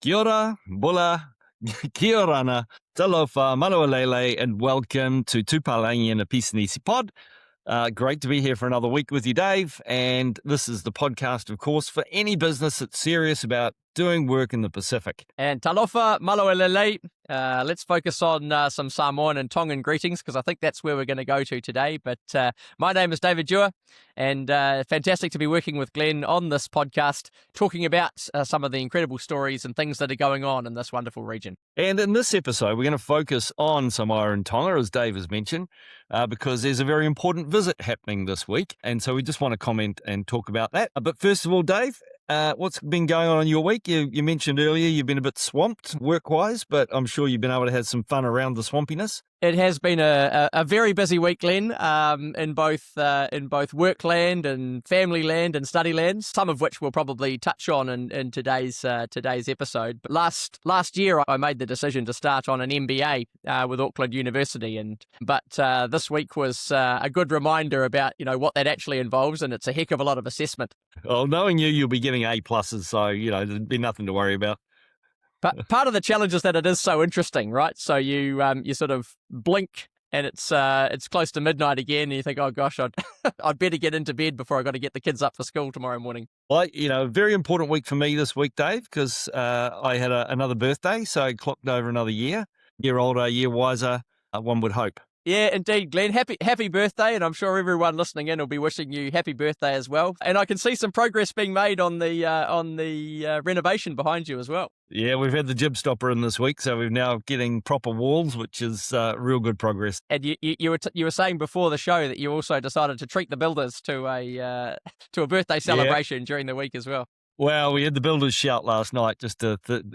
Kia ora, bula, kia orana, talofa, manualele, and welcome to Tupalangi and a Peace and Easy Pod. Great to be here for another week with you, Dave. And this is the podcast, of course, for any business that's serious about doing work in the Pacific. And talofa, malawelele. Let's focus on some Samoan and Tongan greetings because I think that's where we're going to go to today. But my name is David Dewar, and fantastic to be working with Glenn on this podcast, talking about some of the incredible stories and things that are going on in this wonderful region. And in this episode, we're going to focus on Samoa and Tonga, as Dave has mentioned, because there's a very important visit happening this week. And so we just want to comment and talk about that. But first of all, Dave, what's been going on in your week? You mentioned earlier you've been a bit swamped work-wise, but I'm sure you've been able to have some fun around the swampiness. It has been a very busy week, Glenn, in both work land and family land and study land, some of which we'll probably touch on in today's episode. But last year I made the decision to start on an MBA with Auckland University, but this week was a good reminder about what that actually involves, and it's a heck of a lot of assessment. Well, knowing you'll be getting A+, so there'd be nothing to worry about. But part of the challenge is that it is so interesting, right? So you sort of blink and it's close to midnight again, and you think, oh gosh, I'd better get into bed before I got to get the kids up for school tomorrow morning. Well, very important week for me this week, Dave, because I had another birthday, so I clocked over another year older, year wiser, one would hope. Yeah, indeed, Glenn. Happy birthday, and I'm sure everyone listening in will be wishing you happy birthday as well. And I can see some progress being made on the renovation behind you as well. Yeah, we've had the jib stopper in this week, so we're now getting proper walls, which is real good progress. And you were saying before the show that you also decided to treat the builders to a birthday celebration during the week as well. Well, we had the builders shout last night, just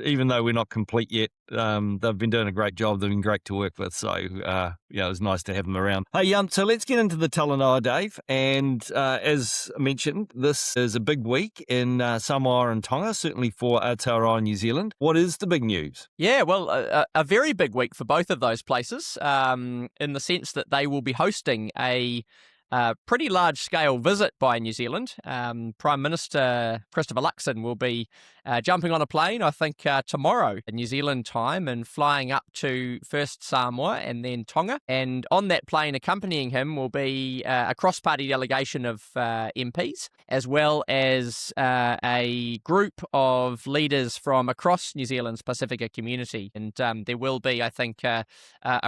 even though we're not complete yet, they've been doing a great job. They've been great to work with. So, it was nice to have them around. Hey, so let's get into the Talanoa, Dave. And as mentioned, this is a big week in Samoa and Tonga, certainly for Aotearoa, New Zealand. What is the big news? Yeah, well, a very big week for both of those places in the sense that they will be hosting a pretty large-scale visit by New Zealand. Prime Minister Christopher Luxon will be jumping on a plane, I think, tomorrow in New Zealand time and flying up to first Samoa and then Tonga. And on that plane accompanying him will be a cross-party delegation of MPs, as well as a group of leaders from across New Zealand's Pacifica community. And there will be, I think, a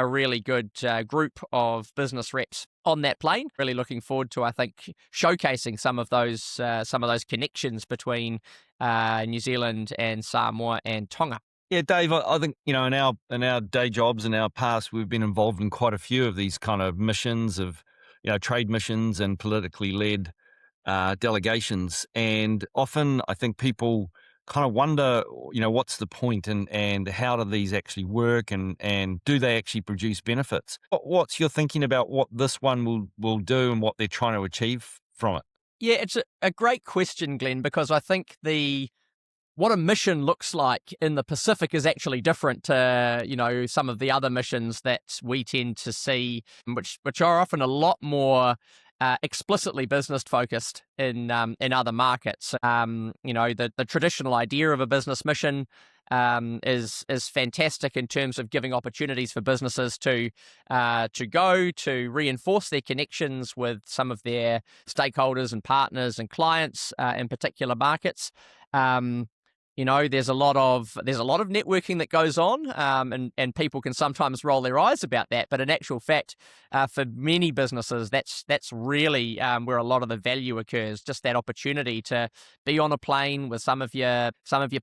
really good group of business reps on that plane. Really looking forward to, I think, showcasing some of those connections between New Zealand and Samoa and Tonga. Yeah, Dave, I think, in our day jobs, in our past, we've been involved in quite a few of these kind of missions of, trade missions and politically led delegations. And often I think people kind of wonder, what's the point and how do these actually work and do they actually produce benefits? What's your thinking about what this one will do and what they're trying to achieve from it? Yeah, it's a great question, Glenn, because I think what a mission looks like in the Pacific is actually different to, some of the other missions that we tend to see, which are often a lot more explicitly business focused in other markets. The traditional idea of a business mission is fantastic in terms of giving opportunities for businesses to go to reinforce their connections with some of their stakeholders and partners and clients in particular markets. There's a lot of networking that goes on, and people can sometimes roll their eyes about that. But in actual fact, for many businesses, that's really where a lot of the value occurs. Just that opportunity to be on a plane with some of your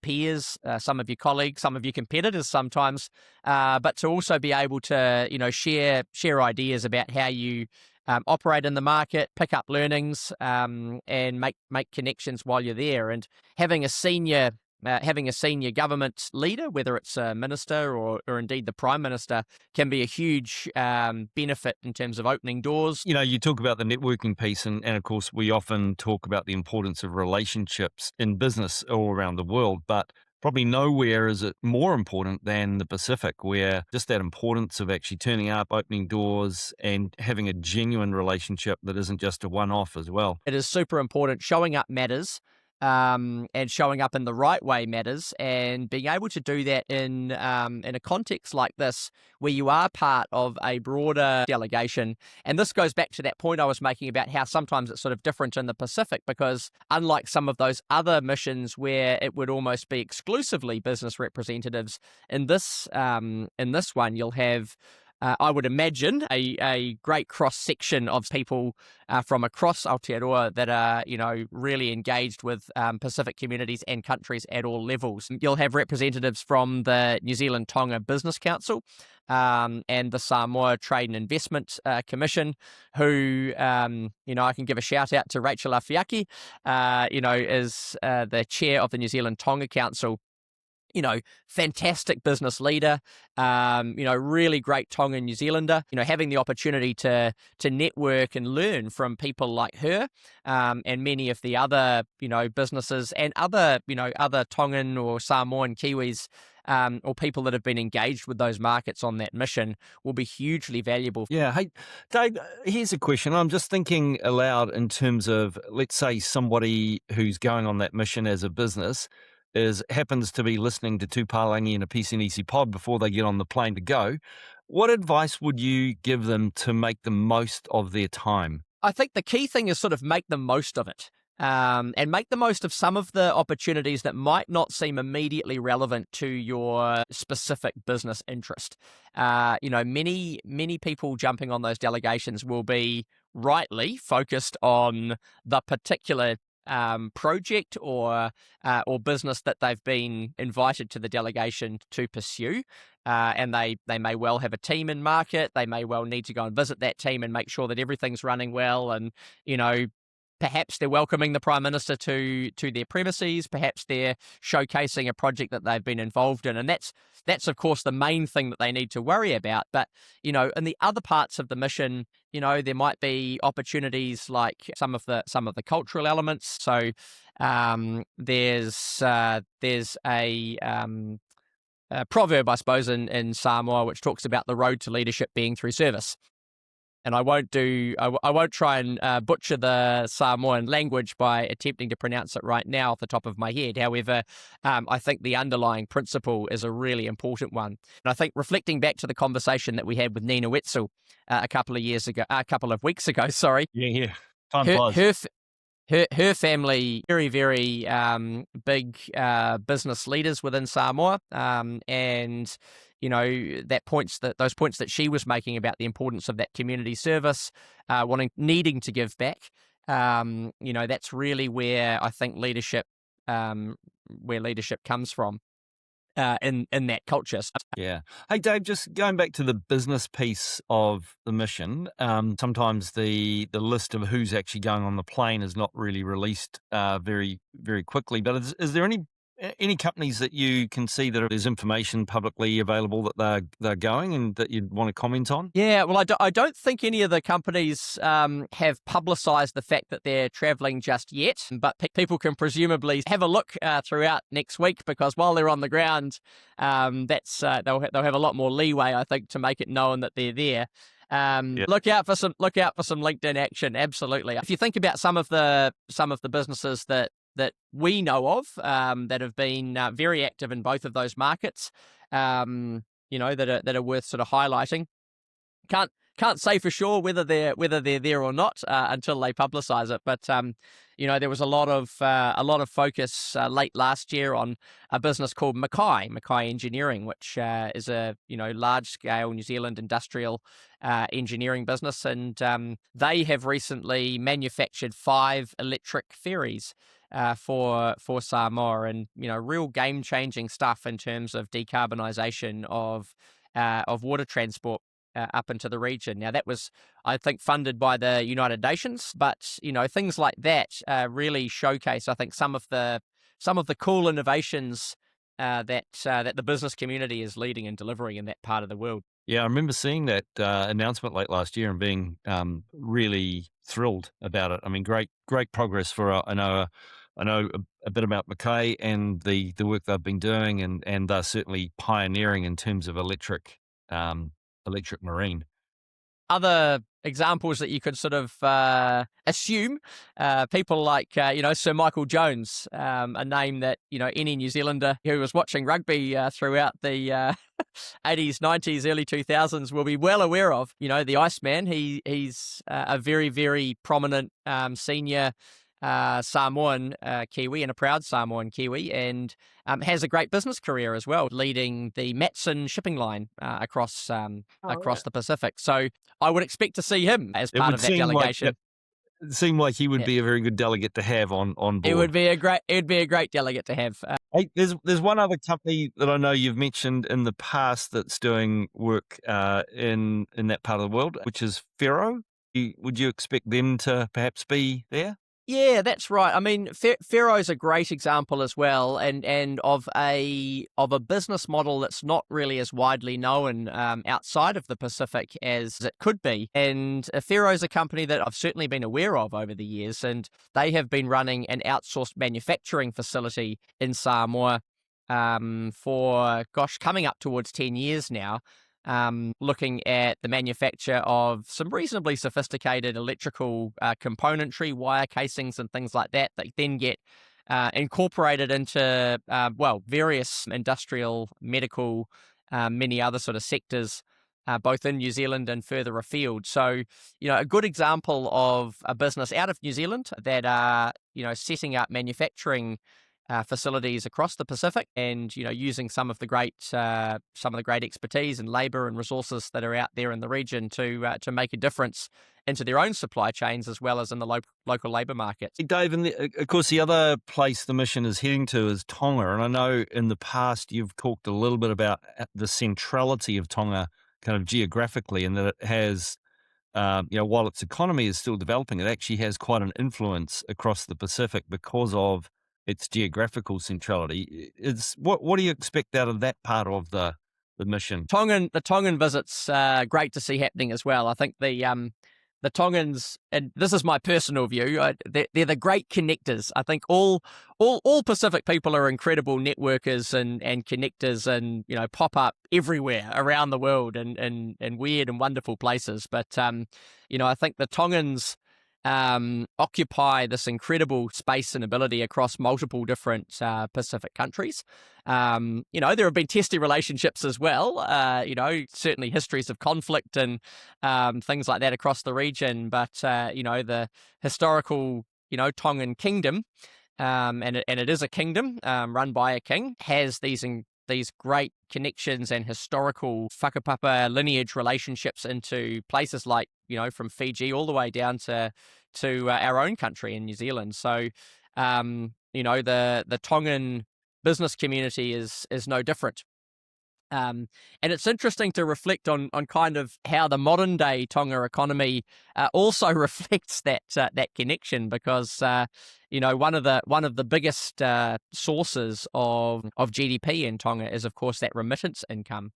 peers, some of your colleagues, some of your competitors sometimes, but to also be able to share ideas about how you operate in the market, pick up learnings, and make connections while you're there, and having a senior government leader, whether it's a minister or indeed the prime minister, can be a huge benefit in terms of opening doors. You talk about the networking piece, and of course we often talk about the importance of relationships in business all around the world, but probably nowhere is it more important than the Pacific, where just that importance of actually turning up, opening doors, and having a genuine relationship that isn't just a one-off as well. It is super important. Showing up matters. and showing up in the right way matters, and being able to do that in a context like this, where you are part of a broader delegation. And this goes back to that point I was making about how sometimes it's sort of different in the Pacific, because unlike some of those other missions where it would almost be exclusively business representatives, in this one you'll have, I would imagine, a great cross section of people from across Aotearoa that are, really engaged with Pacific communities and countries at all levels. You'll have representatives from the New Zealand Tonga Business Council and the Samoa Trade and Investment Commission, who, I can give a shout out to Rachel Afiaki, is the chair of the New Zealand Tonga Council. Fantastic business leader, really great Tongan New Zealander, having the opportunity to network and learn from people like her, and many of the other, businesses and other Tongan or Samoan Kiwis, or people that have been engaged with those markets on that mission will be hugely valuable. Yeah. Hey, Dave, here's a question. I'm just thinking aloud in terms of, let's say, somebody who's going on that mission as a business happens to be listening to Tupalangi and a PCNEC pod before they get on the plane to go. What advice would you give them to make the most of their time? I think the key thing is sort of make the most of it. And make the most of some of the opportunities that might not seem immediately relevant to your specific business interest. Many people jumping on those delegations will be rightly focused on the particular project or business that they've been invited to the delegation to pursue. And they may well have a team in market. They may well need to go and visit that team and make sure that everything's running well. And, perhaps they're welcoming the Prime Minister to their premises. Perhaps they're showcasing a project that they've been involved in. And that's of course the main thing that they need to worry about. But, in the other parts of the mission, there might be opportunities like some of the cultural elements. So there's a proverb, I suppose, in Samoa, which talks about the road to leadership being through service. And I won't try and butcher the Samoan language by attempting to pronounce it right now off the top of my head. However, I think the underlying principle is a really important one. And I think reflecting back to the conversation that we had with Nina Wetzel a couple of weeks ago, sorry. Yeah. Time her, flies. her, her family, very, very big business leaders within Samoa, and those points that she was making about the importance of that community service, needing to give back. That's really where I think leadership comes from. In that culture. Yeah. Hey, Dave, just going back to the business piece of the mission, sometimes the list of who's actually going on the plane is not really released very, very quickly. But is there any companies that you can see that there's information publicly available that they're going and that you'd want to comment on? Yeah, well, I don't think any of the companies have publicised the fact that they're travelling just yet, but people can presumably have a look throughout next week, because while they're on the ground, they'll have a lot more leeway, I think, to make it known that they're there. Yep. Look out for some LinkedIn action. Absolutely. If you think about some of the businesses that we know of that have been very active in both of those markets, that are worth sort of highlighting. Can't say for sure whether they're there or not until they publicise it. But there was a lot of focus late last year on a business called Mackay Engineering, which is a large scale New Zealand industrial engineering business, and they have recently manufactured 5 electric ferries for Samoa, and real game changing stuff in terms of decarbonisation of water transport up into the region. Now, that was, I think, funded by the United Nations, but things like that really showcase, I think, some of the cool innovations that the business community is leading and delivering in that part of the world. Yeah, I remember seeing that announcement late last year and being really thrilled about it. I mean, great progress for I know a bit about Mackay and the work they've been doing, and they're certainly pioneering in terms of electric marine. other examples that you could sort of assume, people like, Sir Michael Jones, a name that, any New Zealander who was watching rugby throughout the 80s, 90s, early 2000s will be well aware of. The Iceman, he's a very, very prominent senior Samoan Kiwi, and a proud Samoan Kiwi, and has a great business career as well, leading the Matson shipping line across the Pacific. So I would expect to see him as It part would of that seem like delegation. it seemed like he would Yeah. be a very good delegate to have on board. It would be a great delegate to have. Hey, there's one other company that I know you've mentioned in the past that's doing work in that part of the world, which is Fero. Would you expect them to perhaps be there? Yeah, that's right. I mean, Fero's a great example as well, and of a business model that's not really as widely known outside of the Pacific as it could be. And Fero's a company that I've certainly been aware of over the years, and they have been running an outsourced manufacturing facility in Samoa for, coming up towards 10 years now. Looking at the manufacture of some reasonably sophisticated electrical componentry, wire casings and things like that then get incorporated into, various industrial, medical, many other sort of sectors, both in New Zealand and further afield. So, a good example of a business out of New Zealand that are, setting up manufacturing facilities across the Pacific, and using some of the great expertise and labour and resources that are out there in the region to make a difference into their own supply chains as well as in the local labour markets. Hey, Dave, and of course the other place the mission is heading to is Tonga, and I know in the past you've talked a little bit about the centrality of Tonga, kind of geographically, and that it has. While its economy is still developing, it actually has quite an influence across the Pacific because of its geographical centrality. What do you expect out of that part of the mission? The Tongan visits great to see happening as well. I think the Tongans, and this is my personal view, they're the great connectors. I think all Pacific people are incredible networkers and connectors, and pop up everywhere around the world and weird and wonderful places. But I think the Tongans occupy this incredible space and ability across multiple different Pacific countries. There have been testy relationships as well, certainly histories of conflict and things like that across the region. But, the historical, Tongan kingdom, and it is a kingdom run by a king, has these great connections and historical whakapapa lineage relationships into places like, from Fiji all the way down to our own country in New Zealand. So, the Tongan business community is no different. And it's interesting to reflect on kind of how the modern day Tonga economy also reflects that connection, because one of the biggest sources of GDP in Tonga is, of course, that remittance income,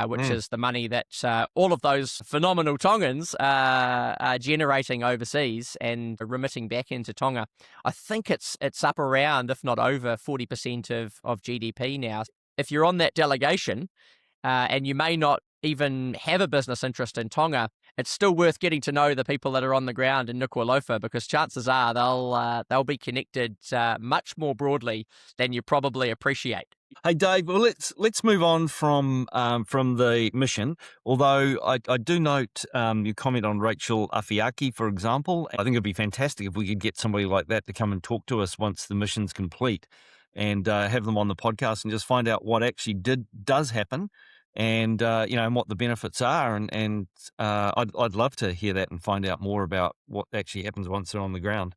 which is the money that all of those phenomenal Tongans are generating overseas and remitting back into Tonga. I think it's up around, if not over, 40% of GDP now. If you're on that delegation, and you may not even have a business interest in Tonga, it's still worth getting to know the people that are on the ground in Nuku'alofa, because chances are they'll be connected much more broadly than you probably appreciate. Hey, Dave, well, let's move on from the mission. Although I do note your comment on Rachel Afiaki, for example. I think it'd be fantastic if we could get somebody like that to come and talk to us once the mission's complete, and have them on the podcast and just find out what actually does happen, and and what the benefits are. And I'd love to hear that and find out more about what actually happens once they're on the ground.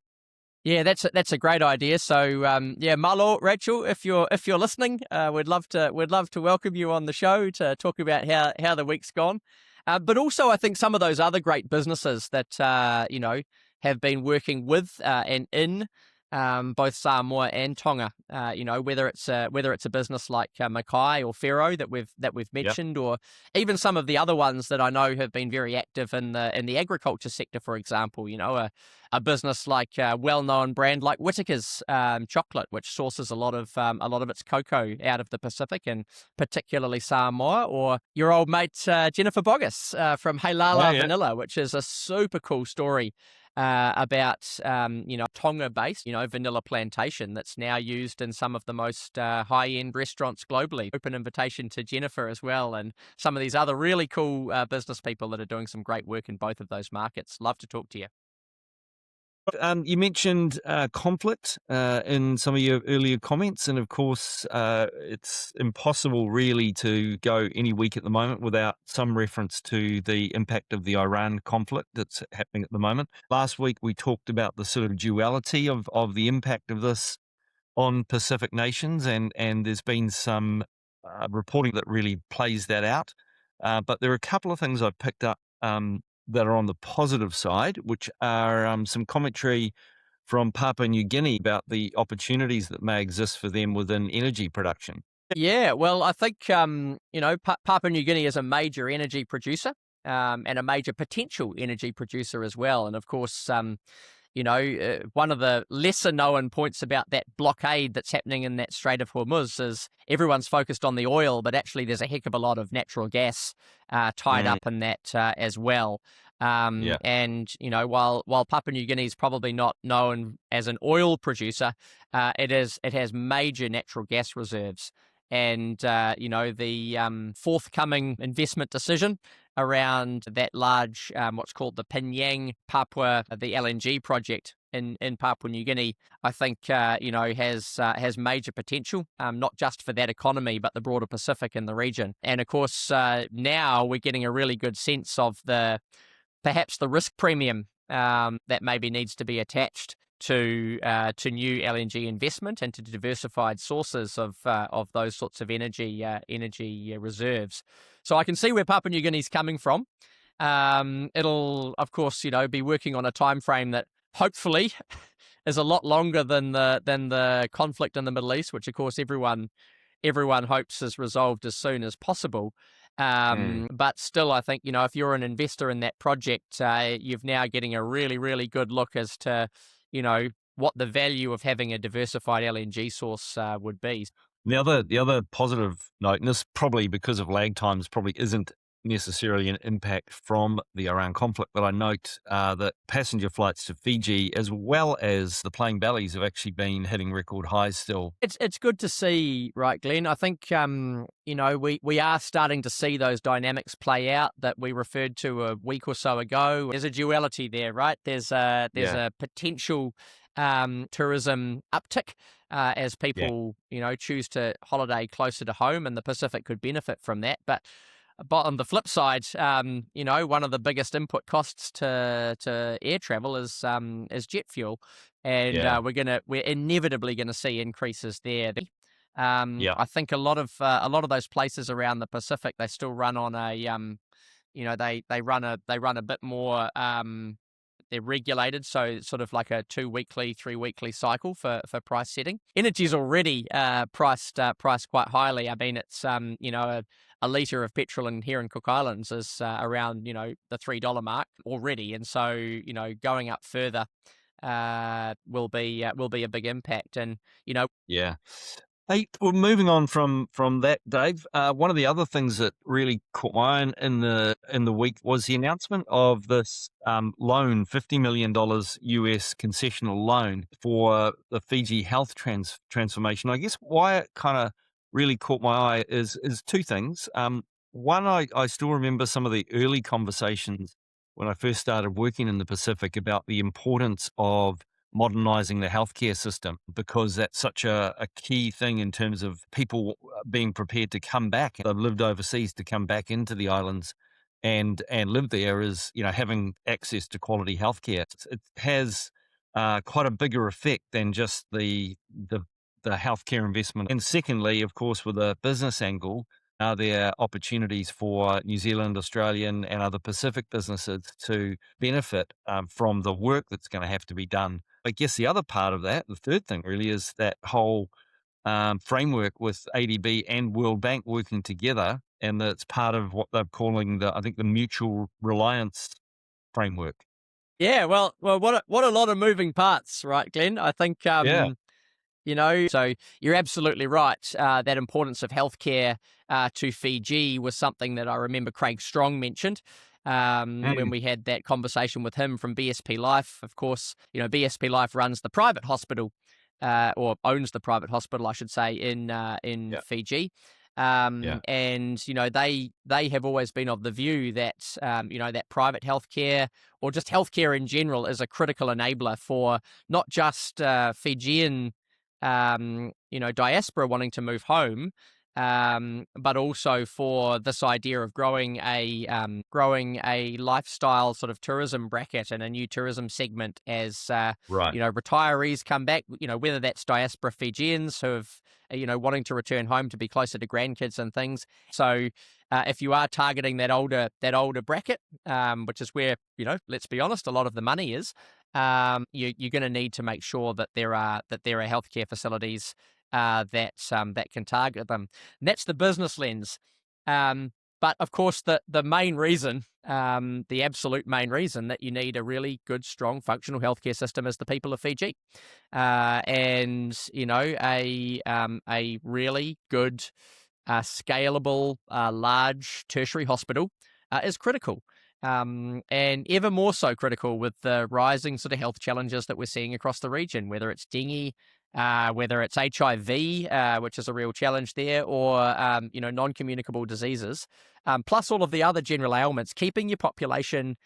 Yeah, that's a great idea. So malo, Rachel, if you're listening, we'd love to welcome you on the show to talk about how the week's gone. But also, I think some of those other great businesses that have been working with and in both Samoa and Tonga. Whether it's a business like Mackay or Fero that we've Yep. mentioned, or even some of the other ones that I know have been very active in the agriculture sector, for example. A business like a well-known brand like Whittaker's chocolate, which sources a lot of its cocoa out of the Pacific and particularly Samoa, or your old mate Jennifer Boggess from Oh, Halala yeah. Vanilla, which is a super cool story about Tonga-based vanilla plantation that's now used in some of the most high-end restaurants globally. Open invitation to Jennifer as well, and some of these other really cool business people that are doing some great work in both of those markets. Love to talk to you. You mentioned conflict in some of your earlier comments, and of course, it's impossible really to go any week at the moment without some reference to the impact of the Iran conflict that's happening at the moment. Last week, we talked about the sort of duality of the impact of this on Pacific nations, and there's been some reporting that really plays that out. But there are a couple of things I've picked up that are on the positive side, which are some commentary from Papua New Guinea about the opportunities that may exist for them within energy production. Yeah, well, I think Papua New Guinea is a major energy producer, and a major potential energy producer as well. And of course, one of the lesser known points about that blockade that's happening in that Strait of Hormuz is everyone's focused on the oil, but actually there's a heck of a lot of natural gas tied Mm, up in that as well. yeah, And while Papua New Guinea is probably not known as an oil producer, it has major natural gas reserves. And the forthcoming investment decision around that large, what's called the Pinyang Papua, the LNG project in Papua New Guinea, I think has major potential, not just for that economy, but the broader Pacific and the region. And of course, now we're getting a really good sense of perhaps the risk premium that maybe needs to be attached to new LNG investment and to diversified sources of those sorts of energy reserves. So I can see where Papua New Guinea is coming from. It'll, of course, be working on a time frame that hopefully is a lot longer than the conflict in the Middle East, which of course everyone hopes is resolved as soon as possible. mm, But still, I think, if you're an investor in that project, you're now getting a really, really good look as to, what the value of having a diversified LNG source would be. the other positive note, and this probably because of lag times probably isn't necessarily an impact from the Iran conflict, but I note that passenger flights to Fiji as well as the plain bellies have actually been hitting record highs still. It's good to see, right, Glenn? I think we are starting to see those dynamics play out that we referred to a week or so ago. There's a duality there, right? There's Yeah, a potential tourism uptick as yeah, people choose to holiday closer to home, and the Pacific could benefit from that. But on the flip side, one of the biggest input costs to air travel is jet fuel, and yeah, we're inevitably gonna see increases there. yeah, I think a lot of those places around the Pacific, they still run on they run a bit more. They're regulated, so it's sort of like a 2 weekly, 3 weekly cycle for price setting. Energy's already priced quite highly. I mean, it's a litre of petrol here in Cook Islands is around the $3 mark already, and so going up further will be a big impact. And yeah. Hey, well, moving on from that, Dave. One of the other things that really caught my eye in the week was the announcement of this loan, $50 million US concessional loan for the Fiji health transformation. I guess why it kind of really caught my eye is two things. One, I still remember some of the early conversations when I first started working in the Pacific about the importance of modernizing the healthcare system because that's such a key thing in terms of people being prepared to come back. They've lived overseas to come back into the islands and live there is having access to quality healthcare. It has quite a bigger effect than just the healthcare investment. And secondly, of course, with a business angle. are there opportunities for New Zealand, Australian, and other Pacific businesses to benefit from the work that's going to have to be done? I guess the other part of that, the third thing really, is that whole framework with ADB and World Bank working together, and that's part of what they're calling I think, the mutual reliance framework. Yeah, well, what a lot of moving parts, right, Glenn? I think Yeah. so you're absolutely right. That importance of healthcare to Fiji was something that I remember Craig Strong mentioned when Mm. we had that conversation with him from BSP Life. Of course, BSP Life runs the private hospital, or owns the private hospital, I should say, in Yeah. Fiji. Yeah. And they have always been of the view that that private healthcare, or just healthcare in general, is a critical enabler for not just Fijian diaspora wanting to move home, but also for this idea of growing a lifestyle sort of tourism bracket and a new tourism segment as Right. retirees come back. Whether that's diaspora Fijians who have wanting to return home to be closer to grandkids and things. So if you are targeting that older bracket, which is where let's be honest, a lot of the money is, you're going to need to make sure that there are healthcare facilities that can target them. And that's the business lens. But of course, the main reason, the absolute main reason that you need a really good, strong, functional healthcare system is the people of Fiji, and a really good, scalable, large tertiary hospital is critical. And ever more so critical with the rising sort of health challenges that we're seeing across the region, whether it's dengue, whether it's HIV, which is a real challenge there, or non-communicable diseases, plus all of the other general ailments. Keeping your population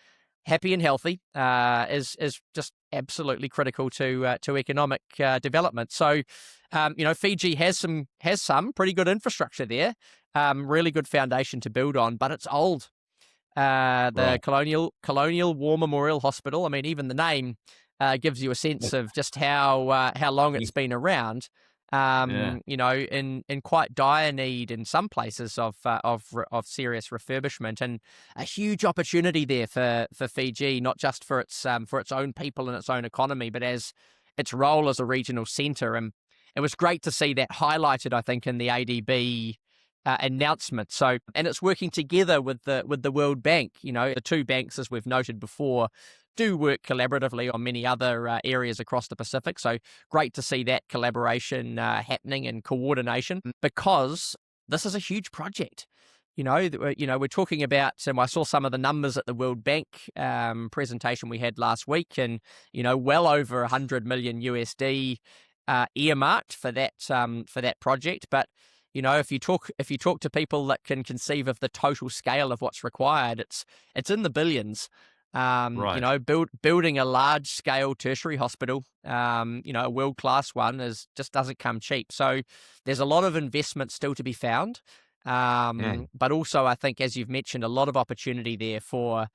happy and healthy is just absolutely critical to economic development. So, Fiji has some pretty good infrastructure there, really good foundation to build on, but it's old. The Right. Colonial War Memorial Hospital. I mean, even the name gives you a sense of just how long Yeah. it's been around. Yeah. In quite dire need in some places of serious refurbishment, and a huge opportunity there for Fiji, not just for its own people and its own economy, but as its role as a regional centre. And it was great to see that highlighted, I think, in the ADB announcement. So, and it's working together with the World Bank. The two banks, as we've noted before, do work collaboratively on many other areas across the Pacific. So great to see that collaboration happening and coordination, because this is a huge project. We're talking about, and I saw some of the numbers at the World Bank presentation we had last week, and well over 100 million USD earmarked for that project. But if you talk to people that can conceive of the total scale of what's required, it's in the billions. Right. Building a large scale tertiary hospital, a world class one, just doesn't come cheap. So there's a lot of investment still to be found. Mm. But also, I think, as you've mentioned, a lot of opportunity there for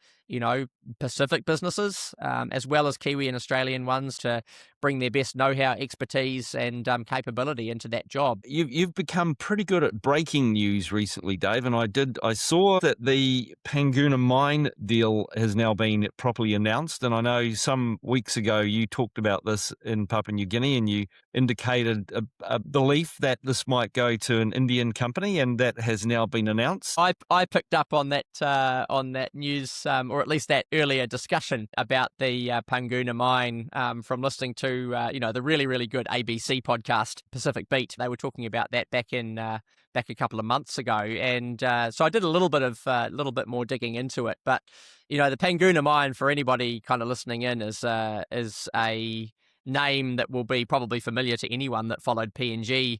Pacific businesses, as well as Kiwi and Australian ones, to bring their best know-how, expertise, and capability into that job. You've become pretty good at breaking news recently, Dave, and I saw that the Panguna mine deal has now been properly announced. And I know some weeks ago you talked about this in Papua New Guinea, and you indicated a belief that this might go to an Indian company, and that has now been announced. I picked up on that news, or at least that earlier discussion about the Panguna mine, from listening to the really, really good ABC podcast Pacific Beat. They were talking about that back a couple of months ago, and so I did a little bit more digging into it. But the Panguna mine, for anybody kind of listening in, is a name that will be probably familiar to anyone that followed PNG.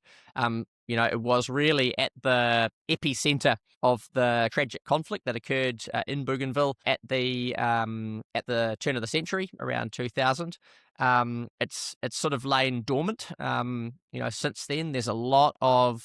It was really at the epicenter of the tragic conflict that occurred in Bougainville at the turn of the century, around 2000. It's sort of lain dormant. Since then, there's a lot of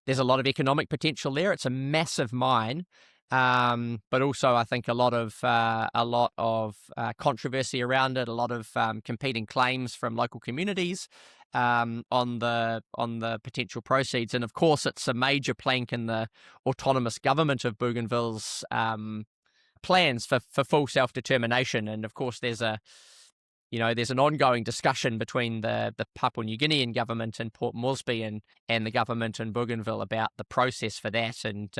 economic potential there. It's a massive mine. But also I think a lot of controversy around it, a lot of competing claims from local communities on the potential proceeds, and of course it's a major plank in the autonomous government of Bougainville's plans for full self-determination. And of course there's an ongoing discussion between the Papua New Guinean government in Port Moresby and the government in Bougainville about the process for that. And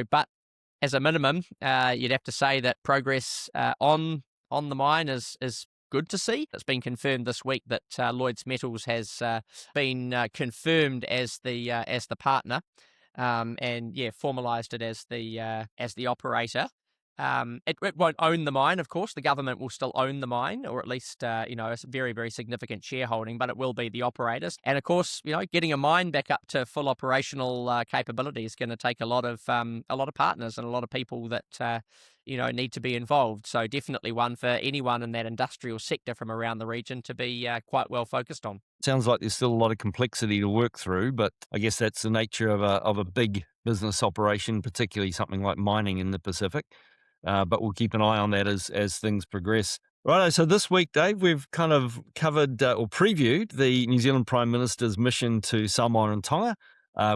but as a minimum, you'd have to say that progress on the mine is good to see. It's been confirmed this week that Lloyds Metals has been confirmed as the partner, and formalised it as the operator. It won't own the mine, of course. The government will still own the mine, or at least a very, very significant shareholding, but it will be the operators. And of course, getting a mine back up to full operational capability is going to take a lot of partners and a lot of people that need to be involved. So definitely one for anyone in that industrial sector from around the region to be quite well focused on. Sounds like there's still a lot of complexity to work through, but I guess that's the nature of a big business operation, particularly something like mining in the Pacific. But we'll keep an eye on that as things progress. Right, so this week, Dave, we've kind of covered or previewed the New Zealand Prime Minister's mission to Samoa and Tonga.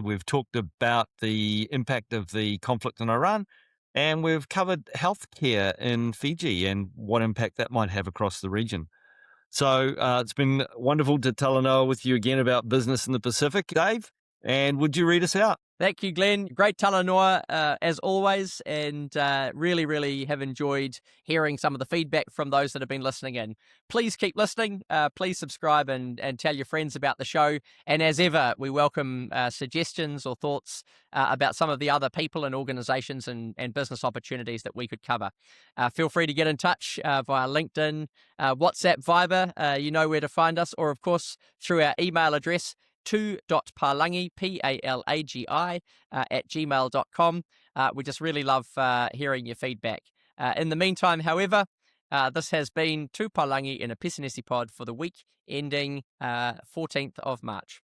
We've talked about the impact of the conflict in Iran, and we've covered healthcare in Fiji and what impact that might have across the region. So it's been wonderful to talanoa with you again about business in the Pacific, Dave. And would you read us out? Thank you, Glenn. Great talanoa, as always, and really, really have enjoyed hearing some of the feedback from those that have been listening in. Please keep listening. Please subscribe and tell your friends about the show. And as ever, we welcome suggestions or thoughts about some of the other people and organisations and business opportunities that we could cover. Feel free to get in touch via LinkedIn, WhatsApp, Viber. You know where to find us, or of course through our email address, 2.palagi, Palagi, at gmail.com. We just really love hearing your feedback. In the meantime, however, this has been Tu Palangi in a Pisinesi pod for the week ending 14th of March.